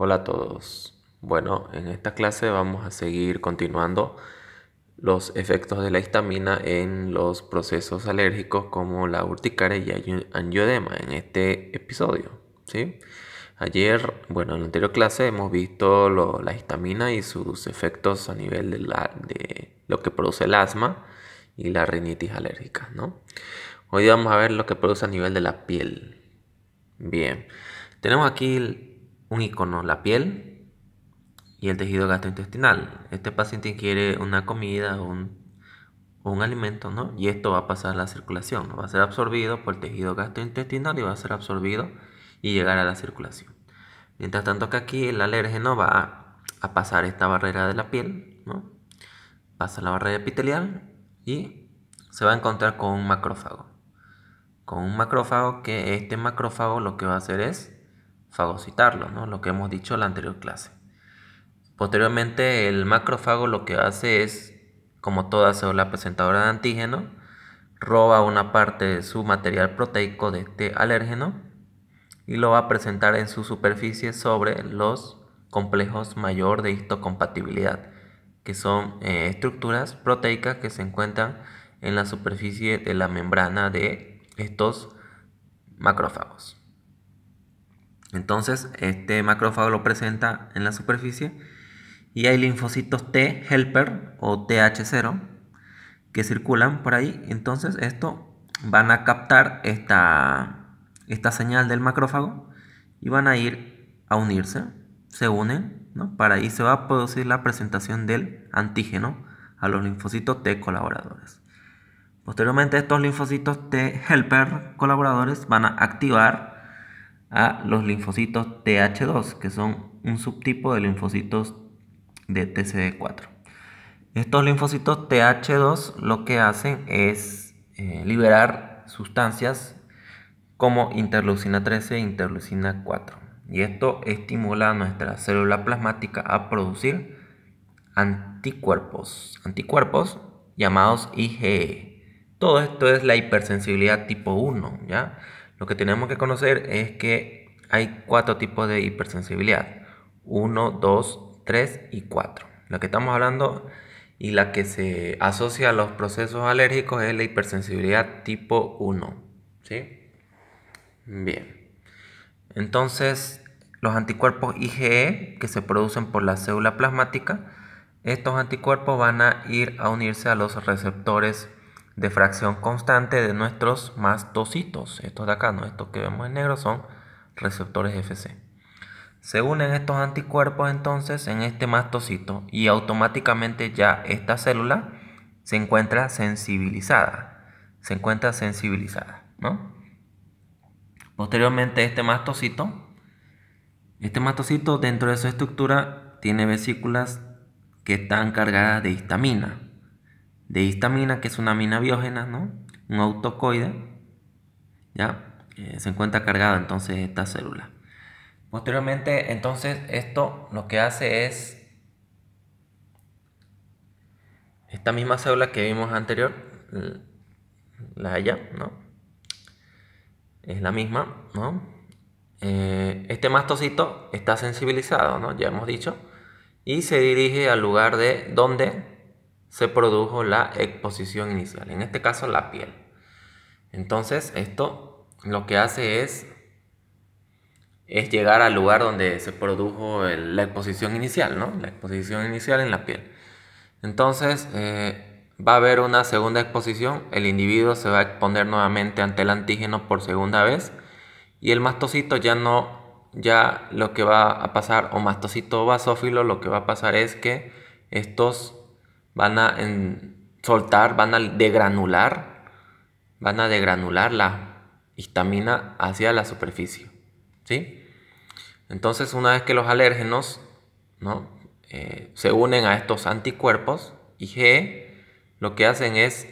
Hola a todos. Bueno, en esta clase vamos a seguir continuando los efectos de la histamina en los procesos alérgicos como la urticaria y angioedema en este episodio, ¿sí? Ayer, bueno, en la anterior clase hemos visto la histamina y sus efectos a nivel de lo que produce el asma y la rinitis alérgica, ¿no? Hoy vamos a ver lo que produce a nivel de la piel. Bien, tenemos aquí un icono, la piel y el tejido gastrointestinal. Este paciente quiere una comida o un alimento, ¿no? Y esto va a pasar a la circulación, ¿no? Va a ser absorbido por el tejido gastrointestinal y va a ser absorbido y llegar a la circulación. Mientras tanto que aquí el alérgeno va a pasar esta barrera de la piel, ¿no? Pasa la barrera epitelial y se va a encontrar con un macrófago. Con un macrófago que este macrófago lo que va a hacer es fagocitarlo, ¿no? Lo que hemos dicho en la anterior clase. Posteriormente el macrófago lo que hace es, como toda célula presentadora de antígeno, roba una parte de su material proteico de este alérgeno y lo va a presentar en su superficie sobre los complejos mayor de histocompatibilidad, que son estructuras proteicas que se encuentran en la superficie de la membrana de estos macrófagos. Entonces, este macrófago lo presenta en la superficie y hay linfocitos T helper o TH0 que circulan por ahí. Entonces, estos van a captar esta señal del macrófago y van a ir a unirse, se unen, ¿no? Para ahí se va a producir la presentación del antígeno a los linfocitos T colaboradores. Posteriormente, estos linfocitos T helper colaboradores van a activar a los linfocitos TH2, que son un subtipo de linfocitos de TCD4. Estos linfocitos TH2 lo que hacen es liberar sustancias como interleucina 13 e interleucina 4. Y esto estimula a nuestra célula plasmática a producir anticuerpos llamados IgE. Todo esto es la hipersensibilidad tipo 1, ¿ya? Lo que tenemos que conocer es que hay 4 tipos de hipersensibilidad: 1, 2, 3 y 4. La que estamos hablando y la que se asocia a los procesos alérgicos es la hipersensibilidad tipo 1, ¿sí? Bien. Entonces, los anticuerpos IgE que se producen por la célula plasmática, estos anticuerpos van a ir a unirse a los receptores de fracción constante de nuestros mastocitos. Estos de acá, ¿no? Estos que vemos en negro son receptores Fc. Se unen estos anticuerpos entonces en este mastocito y automáticamente ya esta célula se encuentra sensibilizada. ¿No? Posteriormente este mastocito dentro de su estructura tiene vesículas que están cargadas de histamina. De histamina, que es una amina biógena, ¿no? Un autocoide, ¿ya? Se encuentra cargado entonces esta célula. Posteriormente, entonces, esto lo que hace es esta misma célula que vimos anterior, la haya, ¿no? Es la misma, ¿no? Este mastocito está sensibilizado, ¿no? Ya hemos dicho, y se dirige al lugar de donde se produjo la exposición inicial, en este caso la piel. Entonces esto lo que hace es llegar al lugar donde se produjo la exposición inicial, ¿no? La exposición inicial en la piel. Entonces va a haber una segunda exposición, el individuo se va a exponer nuevamente ante el antígeno por segunda vez y el mastocito ya lo que va a pasar, o mastocito basófilo, lo que va a pasar es que estos van a soltar, van a degranular la histamina hacia la superficie, ¿sí? Entonces, una vez que los alérgenos, ¿no? Se unen a estos anticuerpos IgE, lo que hacen es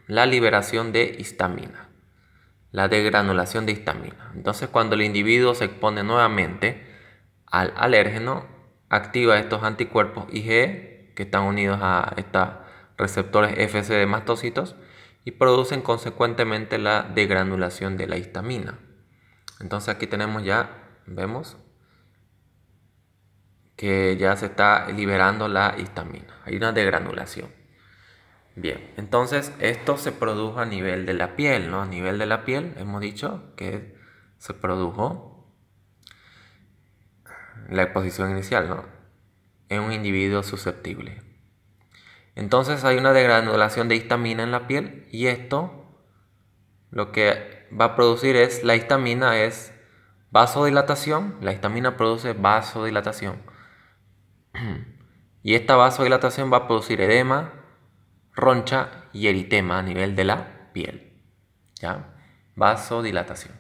la liberación de histamina, la degranulación de histamina. Entonces, cuando el individuo se expone nuevamente al alérgeno, activa estos anticuerpos IgE que están unidos a estos receptores Fc de mastocitos y producen consecuentemente la degranulación de la histamina. Entonces aquí tenemos ya, vemos, que ya se está liberando la histamina. Hay una degranulación. Bien, entonces esto se produjo a nivel de la piel, ¿no? A nivel de la piel hemos dicho que se produjo la exposición inicial, ¿no? En un individuo susceptible. Entonces hay una degranulación de histamina en la piel y esto lo que va a producir es, la histamina es vasodilatación, la histamina produce vasodilatación y esta vasodilatación va a producir edema, roncha y eritema a nivel de la piel, ¿ya? Vasodilatación.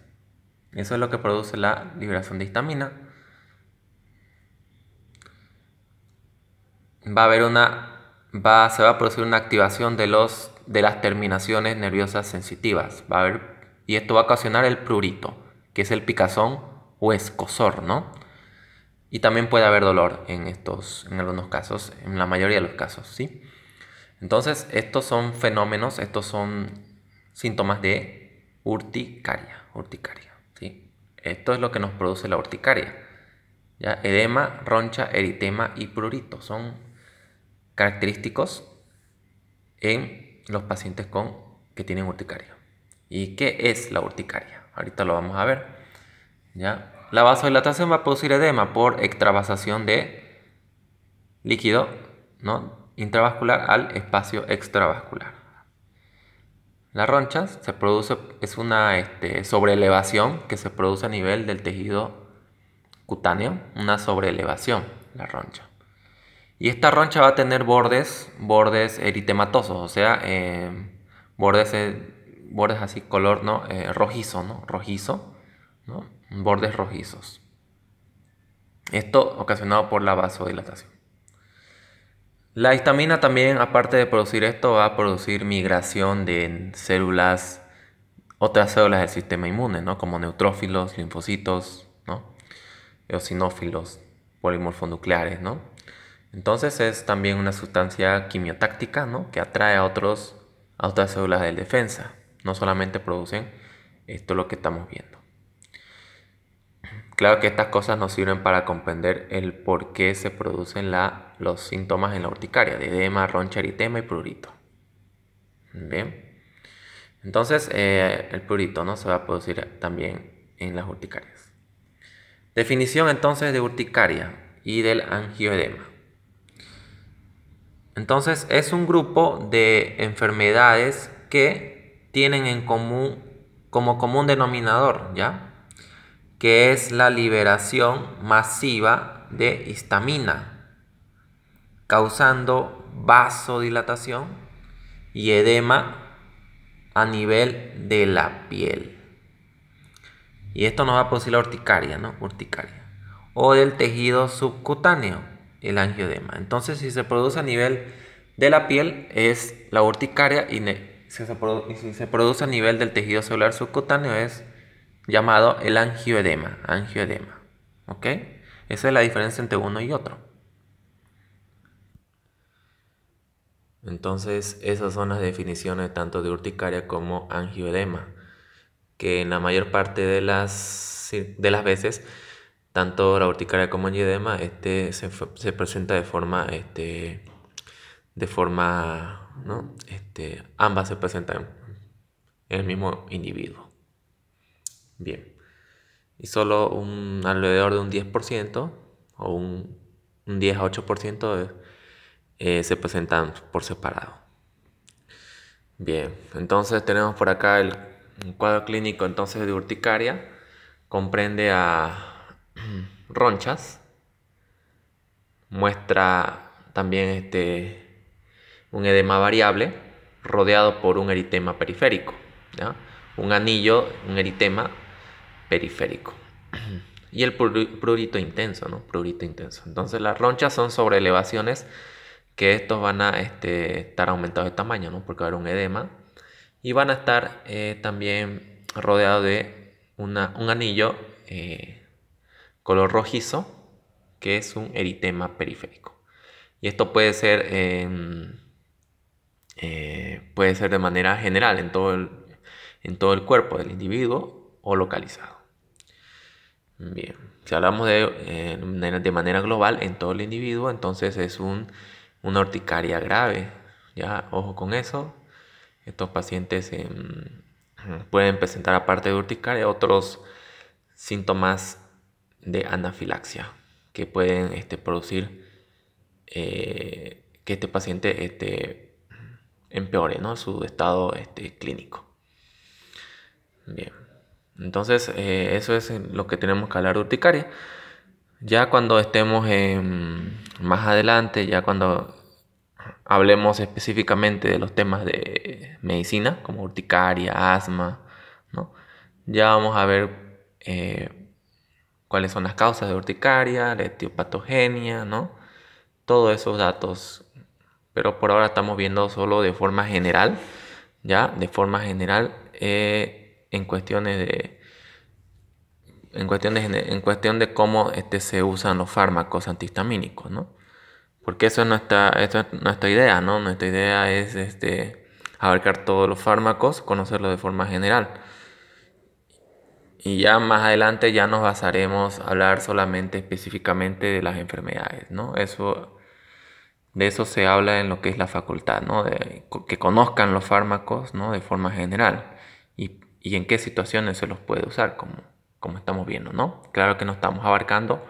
Eso es lo que produce la liberación de histamina. Se va a producir una activación de las terminaciones nerviosas sensitivas. Y esto va a ocasionar el prurito, que es el picazón o escozor, ¿no? Y también puede haber dolor en algunos casos, en la mayoría de los casos, ¿sí? Entonces, estos son fenómenos, estos son síntomas de urticaria, ¿sí? Esto es lo que nos produce la urticaria, ¿ya? Edema, roncha, eritema y prurito son característicos en los pacientes que tienen urticaria. ¿Y qué es la urticaria? Ahorita lo vamos a ver, ¿ya? La vasodilatación va a producir edema por extravasación de líquido, ¿no?, intravascular al espacio extravascular. La roncha es una sobreelevación que se produce a nivel del tejido cutáneo, una sobreelevación, la roncha. Y esta roncha va a tener bordes eritematosos, o sea, bordes así color, ¿no?, rojizo, ¿no? Rojizo, ¿no? Bordes rojizos. Esto ocasionado por la vasodilatación. La histamina también, aparte de producir esto, va a producir migración de otras células del sistema inmune, ¿no?, como neutrófilos, linfocitos, ¿no?, eosinófilos, polimorfonucleares, ¿no? Entonces es también una sustancia quimiotáctica, ¿no?, que atrae a otras células de defensa. No solamente producen esto lo que estamos viendo. Claro que estas cosas nos sirven para comprender el por qué se producen los síntomas en la urticaria, de edema, roncha, eritema y prurito. Bien. Entonces, el prurito, ¿no?, se va a producir también en las urticarias. Definición entonces de urticaria y del angioedema. Entonces, es un grupo de enfermedades que tienen en común, como común denominador, ¿ya?, que es la liberación masiva de histamina, causando vasodilatación y edema a nivel de la piel. Y esto nos va a producir la urticaria, ¿no? Urticaria. O del tejido subcutáneo, el angioedema. Entonces, si se produce a nivel de la piel, es la urticaria, y si se produce a nivel del tejido celular subcutáneo, es llamado el angioedema. ¿Ok? Esa es la diferencia entre uno y otro. Entonces, esas son las definiciones tanto de urticaria como angioedema, que en la mayor parte de las veces, tanto la urticaria como el angioedema se presenta de forma, ¿no? Ambas se presentan en el mismo individuo. Bien. Y solo alrededor de un 10% o un 10 a 8% se presentan por separado. Bien, entonces tenemos por acá un cuadro clínico entonces de urticaria. Comprende a ronchas, muestra también un edema variable rodeado por un eritema periférico, ¿ya? Un anillo, un eritema periférico. Y el prurito intenso, ¿no? Prurito intenso. Entonces las ronchas son sobreelevaciones que estos van a estar aumentados de tamaño, ¿no?, porque va a haber un edema. Y van a estar también rodeados de un anillo color rojizo, que es un eritema periférico. Y esto puede ser de manera general en todo el cuerpo del individuo o localizado. Bien. Si hablamos de manera global en todo el individuo, entonces es una urticaria grave. Ya, ojo con eso. Estos pacientes pueden presentar, aparte de urticaria, otros síntomas de anafilaxia que pueden producir que este paciente empeore, ¿no?, su estado clínico. Bien, entonces eso es lo que tenemos que hablar de urticaria. Ya cuando estemos más adelante, ya cuando hablemos específicamente de los temas de medicina, como urticaria, asma, ¿no?, ya vamos a ver cuáles son las causas de urticaria, la etiopatogenia, ¿no?, todos esos datos. Pero por ahora estamos viendo solo de forma general, ya, de forma general, en cuestión de cómo se usan los fármacos antihistamínicos, ¿no? Porque eso es nuestra idea, ¿no? Nuestra idea es abarcar todos los fármacos, conocerlos de forma general. Y ya más adelante ya nos basaremos a hablar solamente específicamente de las enfermedades, ¿no? De eso se habla en lo que es la facultad, ¿no?, que conozcan los fármacos, ¿no?, de forma general y en qué situaciones se los puede usar, como estamos viendo, ¿no? Claro que no estamos abarcando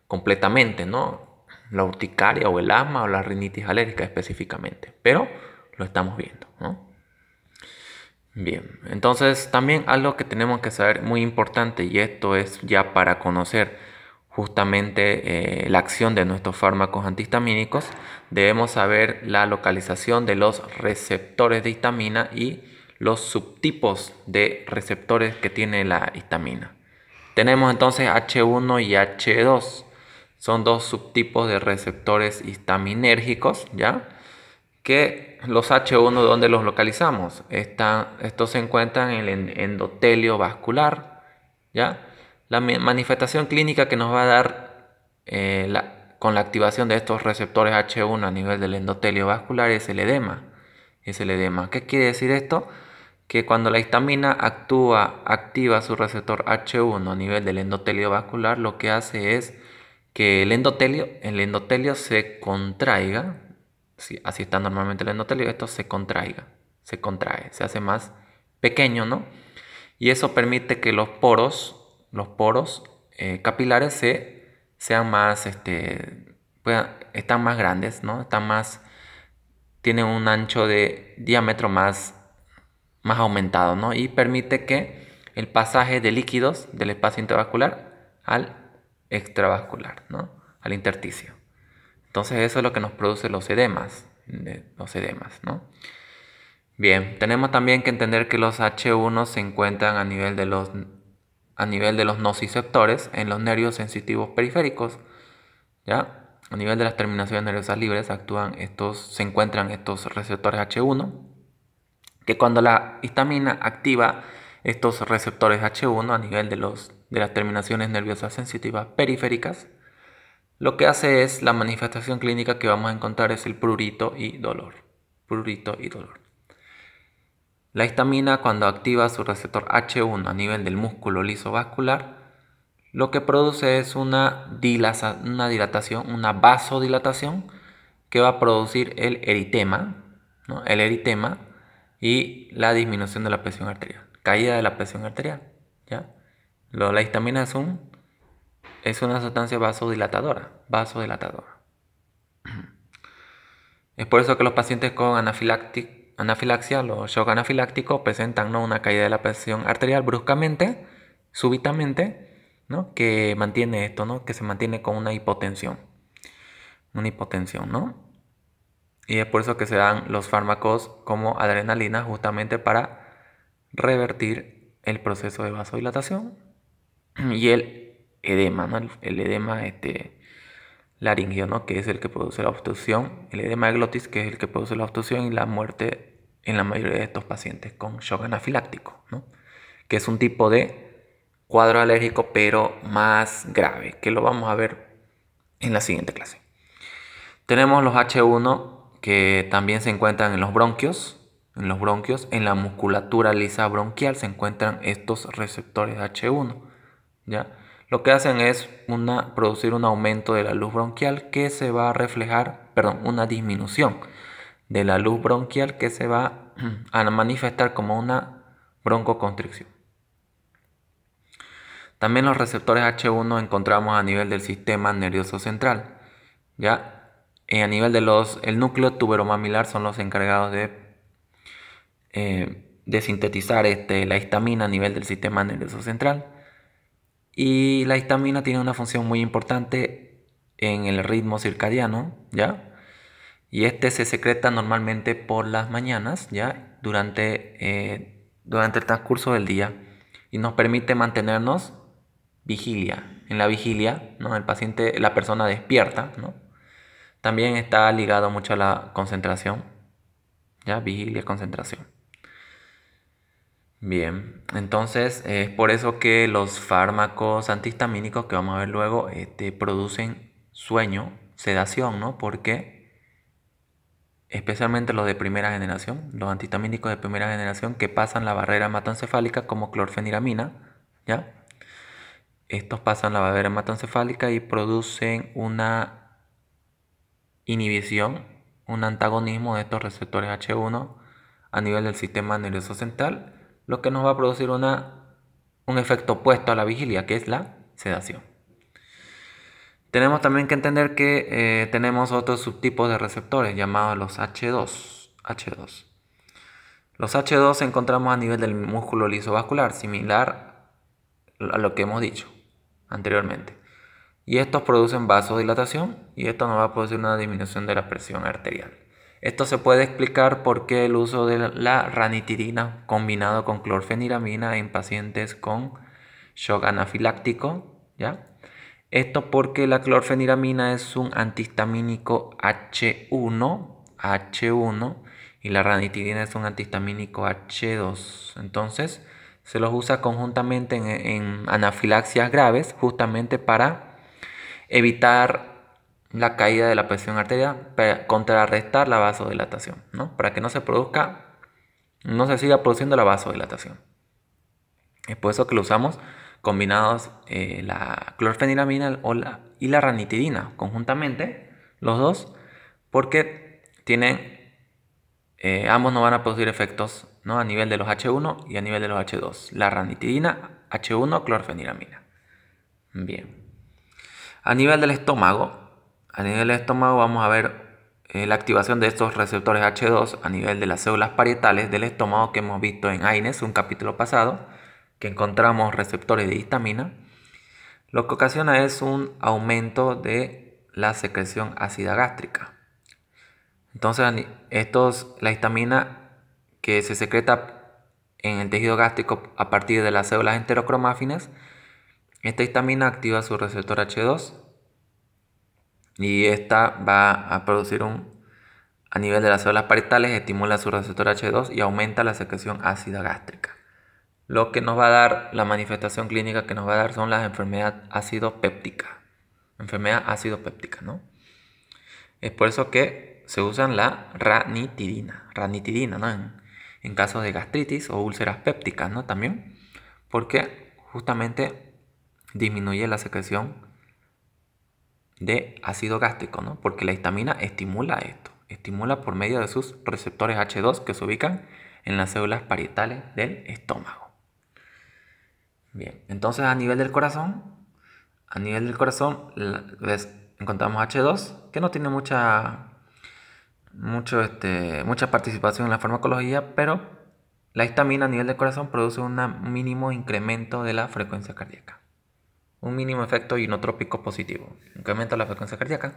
completamente, ¿no?, la urticaria o el asma o la rinitis alérgica específicamente, pero lo estamos viendo, ¿no? Bien, entonces también algo que tenemos que saber muy importante, y esto es ya para conocer justamente la acción de nuestros fármacos antihistamínicos, debemos saber la localización de los receptores de histamina y los subtipos de receptores que tiene la histamina. Tenemos entonces H1 y H2, son dos subtipos de receptores histaminérgicos, ¿ya? Que los H1, ¿dónde los localizamos? Estos se encuentran en el endotelio vascular, ¿ya? La manifestación clínica que nos va a dar con la activación de estos receptores H1 a nivel del endotelio vascular es el edema. ¿Qué quiere decir esto? Que cuando la histamina activa su receptor H1 a nivel del endotelio vascular, lo que hace es que el endotelio se contraiga. Sí, así está normalmente el endotelio, esto se contrae, se hace más pequeño, ¿no? Y eso permite que los poros capilares sean más, están más grandes, ¿no? Tienen un ancho de diámetro más aumentado, ¿no? Y permite que el pasaje de líquidos del espacio intravascular al extravascular, ¿no?, al intersticio. Entonces eso es lo que nos produce los edemas, ¿no? Bien, tenemos también que entender que los H1 se encuentran a nivel de los nociceptores en los nervios sensitivos periféricos, ¿ya? A nivel de las terminaciones nerviosas libres se encuentran estos receptores H1, que cuando la histamina activa estos receptores H1 a nivel de las terminaciones nerviosas sensitivas periféricas, lo que hace es la manifestación clínica que vamos a encontrar es el prurito y dolor. La histamina, cuando activa su receptor H1 a nivel del músculo liso vascular, lo que produce es una dilatación, una vasodilatación que va a producir el eritema, ¿no?, y la disminución de la presión arterial, caída de la presión arterial, ¿ya? La histamina es una sustancia vasodilatadora. Es por eso que los pacientes con anafilaxia, los shock anafilácticos, presentan, ¿no?, una caída de la presión arterial bruscamente, súbitamente, ¿no?, que mantiene esto, ¿no?, que se mantiene con una hipotensión, ¿no? Y es por eso que se dan los fármacos como adrenalina, justamente para revertir el proceso de vasodilatación y el edema, ¿no?, el edema laringio, ¿no?, que es el que produce la obstrucción, el edema de glotis, que es el que produce la obstrucción y la muerte en la mayoría de estos pacientes con shock anafiláctico, ¿no?, que es un tipo de cuadro alérgico pero más grave, que lo vamos a ver en la siguiente clase. Tenemos los H1 que también se encuentran en los bronquios, en la musculatura lisa bronquial se encuentran estos receptores H1, ¿ya? lo que hacen es producir un aumento de la luz bronquial que se va a reflejar, perdón, una disminución de la luz bronquial que se va a manifestar como una broncoconstricción. También los receptores H1 encontramos a nivel del sistema nervioso central, ¿ya? A nivel de el núcleo tuberomamilar son los encargados de sintetizar la histamina a nivel del sistema nervioso central. Y la histamina tiene una función muy importante en el ritmo circadiano, ¿ya? Y este se secreta normalmente por las mañanas, ¿ya? Durante el transcurso del día y nos permite mantenernos vigilia. En la vigilia, ¿no? La persona despierta, ¿no? También está ligado mucho a la concentración, ¿ya? Vigilia, concentración. Bien, entonces es por eso que los fármacos antihistamínicos que vamos a ver luego producen sueño, sedación, ¿no? Porque especialmente los de primera generación, los antihistamínicos de primera generación que pasan la barrera hematoencefálica como clorfeniramina, ¿ya? Estos pasan la barrera hematoencefálica y producen una inhibición, un antagonismo de estos receptores H1 a nivel del sistema nervioso central, lo que nos va a producir un efecto opuesto a la vigilia, que es la sedación. Tenemos también que entender que tenemos otros subtipos de receptores llamados los H2. Los H2 encontramos a nivel del músculo lisovascular, similar a lo que hemos dicho anteriormente. Y estos producen vasodilatación y esto nos va a producir una disminución de la presión arterial. Esto se puede explicar por qué el uso de la ranitidina combinado con clorfeniramina en pacientes con shock anafiláctico, ¿ya? Esto porque la clorfeniramina es un antihistamínico H1 y la ranitidina es un antihistamínico H2. Entonces se los usa conjuntamente en anafilaxias graves justamente para evitar la caída de la presión arterial, para contrarrestar la vasodilatación, ¿no? Para que no se siga produciendo la vasodilatación. Es por eso que lo usamos combinados la clorfeniramina y la ranitidina conjuntamente, los dos, porque ambos nos van a producir efectos, ¿no? A nivel de los H1 y a nivel de los H2. La ranitidina, H1, clorfeniramina. Bien. A nivel del estómago vamos a ver la activación de estos receptores H2 a nivel de las células parietales del estómago que hemos visto en AINES, un capítulo pasado, que encontramos receptores de histamina. Lo que ocasiona es un aumento de la secreción ácida gástrica. Entonces, la histamina que se secreta en el tejido gástrico a partir de las células enterocromáfines, esta histamina activa su receptor H2 y esta va a producir a nivel de las células parietales, estimula su receptor H2 y aumenta la secreción ácida gástrica. Lo que nos va a dar, la manifestación clínica que nos va a dar son las enfermedades ácido-péptica. Enfermedad ácido-péptica, ¿no? Es por eso que se usan la ranitidina, ¿no? En casos de gastritis o úlceras pépticas, ¿no? También, porque justamente disminuye la secreción de ácido gástrico, ¿no? Porque la histamina estimula esto, estimula por medio de sus receptores H2 que se ubican en las células parietales del estómago. Bien, entonces a nivel del corazón encontramos H2 que no tiene mucha participación en la farmacología, pero la histamina a nivel del corazón produce un mínimo incremento de la frecuencia cardíaca. Un mínimo efecto inotrópico positivo. Incrementa la frecuencia cardíaca.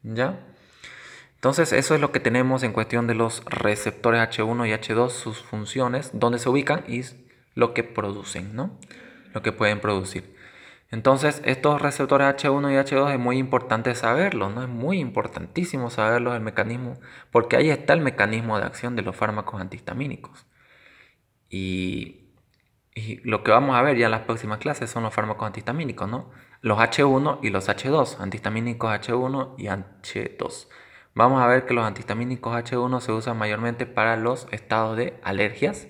¿Ya? Entonces eso es lo que tenemos en cuestión de los receptores H1 y H2, sus funciones, dónde se ubican y lo que producen, ¿no? Lo que pueden producir. Entonces estos receptores H1 y H2 es muy importante saberlos, ¿no? Es muy importantísimo saberlos, el mecanismo, porque ahí está el mecanismo de acción de los fármacos antihistamínicos. Y lo que vamos a ver ya en las próximas clases son los fármacos antihistamínicos, ¿no? Los H1 y los H2, antihistamínicos H1 y H2. Vamos a ver que los antihistamínicos H1 se usan mayormente para los estados de alergias,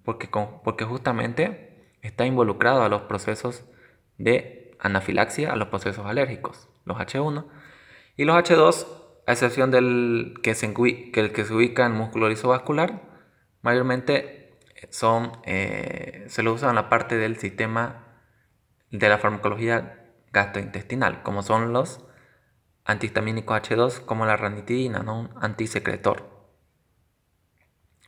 porque justamente está involucrado a los procesos de anafilaxia a los procesos alérgicos, los H1. Y los H2, a excepción del que se ubica en músculo lisovascular, mayormente se lo usa en la parte del sistema de la farmacología gastrointestinal, como son los antihistamínicos H2, como la ranitidina, ¿no? Un antisecretor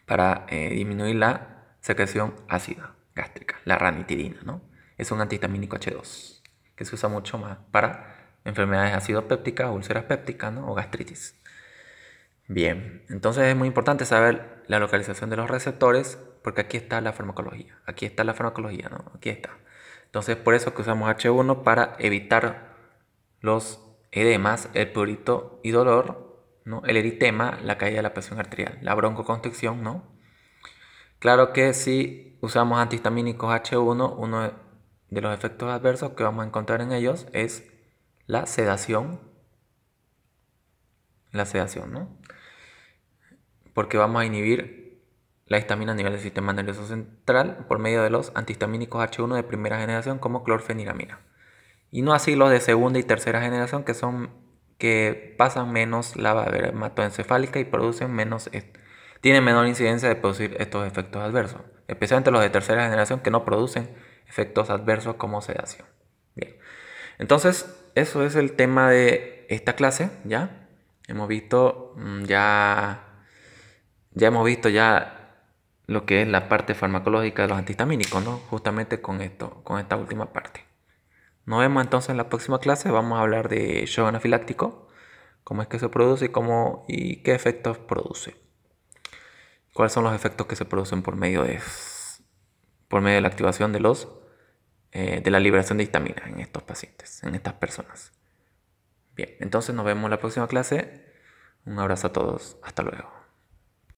para disminuir la secreción ácida gástrica, la ranitidina, ¿no? Es un antihistamínico H2 que se usa mucho más para enfermedades acidopépticas, úlceras pépticas, ¿no? O gastritis. Bien, entonces es muy importante saber la localización de los receptores, porque aquí está la farmacología. Aquí está la farmacología, ¿no? Aquí está. Entonces por eso que usamos H1 para evitar los edemas, el prurito y dolor, ¿no? El eritema, la caída de la presión arterial, la broncoconstricción, ¿no? Claro que si usamos antihistamínicos H1, uno de los efectos adversos que vamos a encontrar en ellos es la sedación, ¿no? Porque vamos a inhibir la histamina a nivel del sistema nervioso central por medio de los antihistamínicos H1 de primera generación como clorfeniramina. Y no así los de segunda y tercera generación que pasan menos la barrera hematoencefálica y tienen menor incidencia de producir estos efectos adversos, especialmente los de tercera generación que no producen efectos adversos como sedación. Bien, entonces eso es el tema de esta clase, ¿ya? Hemos visto lo que es la parte farmacológica de los antihistamínicos, ¿no? Justamente con esta última parte. Nos vemos entonces en la próxima clase. Vamos a hablar de shock anafiláctico, cómo es que se produce y qué efectos produce. ¿Cuáles son los efectos que se producen por medio de la activación de la liberación de histamina en estos pacientes, en estas personas? Bien, entonces nos vemos en la próxima clase. Un abrazo a todos. Hasta luego.